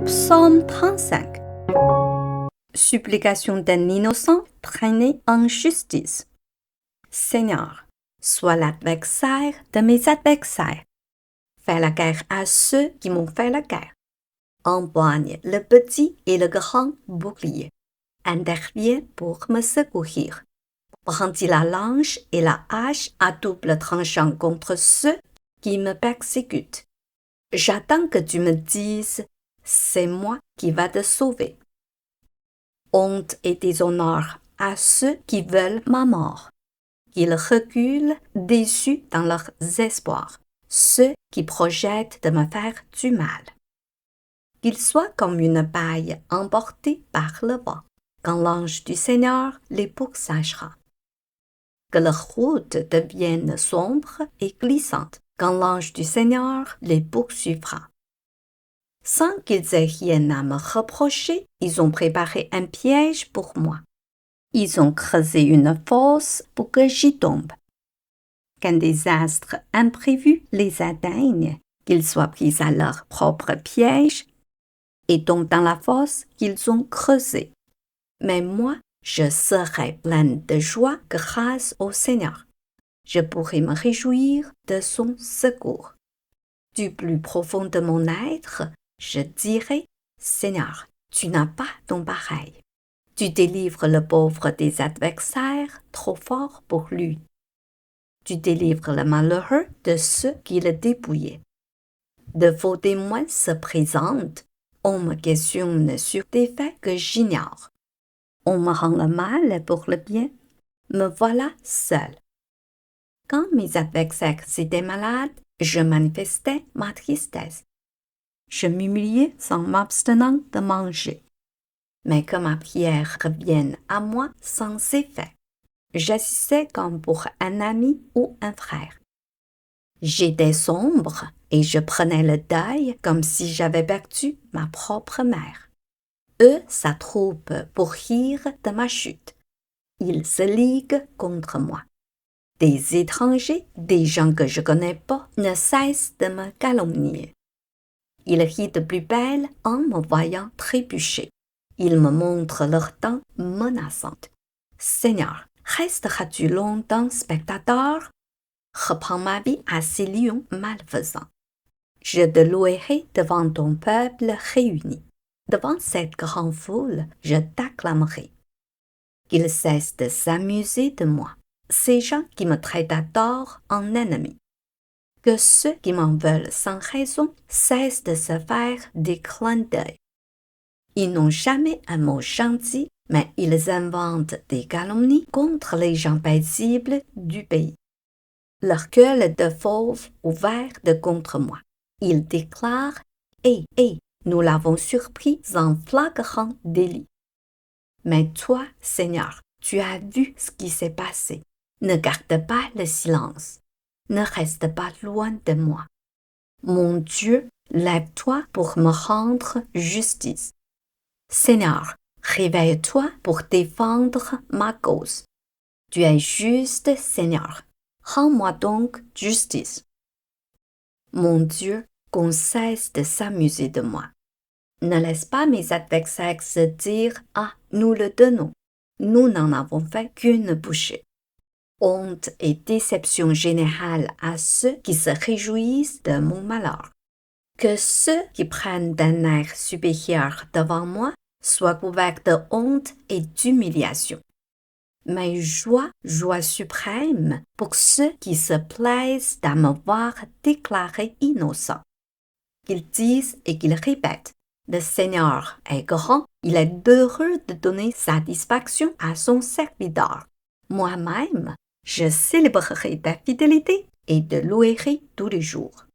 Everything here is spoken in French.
Psaume 35. Supplication d'un innocent traîné en justice. Seigneur, sois l'adversaire de mes adversaires. Fais la guerre à ceux qui m'ont fait la guerre. Empoigne le petit et le grand bouclier. Interviens pour me secourir. Brandis la lance et la hache à double tranchant contre ceux qui me persécutent. J'attends que tu me dises, c'est moi qui va te sauver. Honte et déshonneur à ceux qui veulent ma mort. Qu'ils reculent déçus dans leurs espoirs, ceux qui projettent de me faire du mal. Qu'ils soient comme une paille emportée par le vent, quand l'ange du Seigneur les pourchassera. Que leur route devienne sombre et glissante, quand l'ange du Seigneur les poursuivra. Sans qu'ils aient rien à me reprocher, ils ont préparé un piège pour moi. Ils ont creusé une fosse pour que j'y tombe. Qu'un désastre imprévu les atteigne, qu'ils soient pris à leur propre piège et tombent dans la fosse qu'ils ont creusée. Mais moi, je serai pleine de joie grâce au Seigneur. Je pourrai me réjouir de son secours. Du plus profond de mon être, je dirai, Seigneur, tu n'as pas ton pareil. Tu délivres le pauvre des adversaires trop forts pour lui. Tu délivres le malheureux de ceux qui le dépouillaient. De faux témoins se présentent. On me questionne sur des faits que j'ignore. On me rend le mal pour le bien. Me voilà seul. Quand mes adversaires étaient malades, je manifestais ma tristesse. Je m'humiliais en m'abstenant de manger. Mais que ma prière revienne à moi sans effet. J'agissais comme pour un ami ou un frère. J'étais sombre et je prenais le deuil comme si j'avais perdu ma propre mère. Eux s'attroupent pour rire de ma chute. Ils se liguent contre moi. Des étrangers, des gens que je connais pas, ne cessent de me calomnier. Ils rient de plus belle en me voyant trébucher. Ils me montrent leurs dents menaçantes. Seigneur, resteras-tu longtemps spectateur? Reprends ma vie à ces lions malfaisants. Je te louerai devant ton peuple réuni. Devant cette grande foule, je t'acclamerai. Qu'ils cessent de s'amuser de moi, ces gens qui me traitent à tort en ennemi. Que ceux qui m'en veulent sans raison cessent de se faire des clins d'œil. Ils n'ont jamais un mot gentil, mais ils inventent des calomnies contre les gens paisibles du pays. Leur gueule de fauve ouverte contre moi. Ils déclarent « nous l'avons surpris en flagrant délit. » Mais toi, Seigneur, tu as vu ce qui s'est passé. Ne garde pas le silence. Ne reste pas loin de moi. Mon Dieu, lève-toi pour me rendre justice. Seigneur, réveille-toi pour défendre ma cause. Tu es juste, Seigneur. Rends-moi donc justice. Mon Dieu, qu'on cesse de s'amuser de moi. Ne laisse pas mes adversaires se dire « Ah, nous le donnons. Nous n'en avons fait qu'une bouchée. » Honte et déception générale à ceux qui se réjouissent de mon malheur. Que ceux qui prennent d'un air supérieur devant moi soient couverts de honte et d'humiliation. Mais joie suprême pour ceux qui se plaisent à me voir déclaré innocent. Qu'ils disent et qu'ils répètent, le Seigneur est grand, il est heureux de donner satisfaction à son serviteur. Moi-même, je célébrerai ta fidélité et te louerai tous les jours.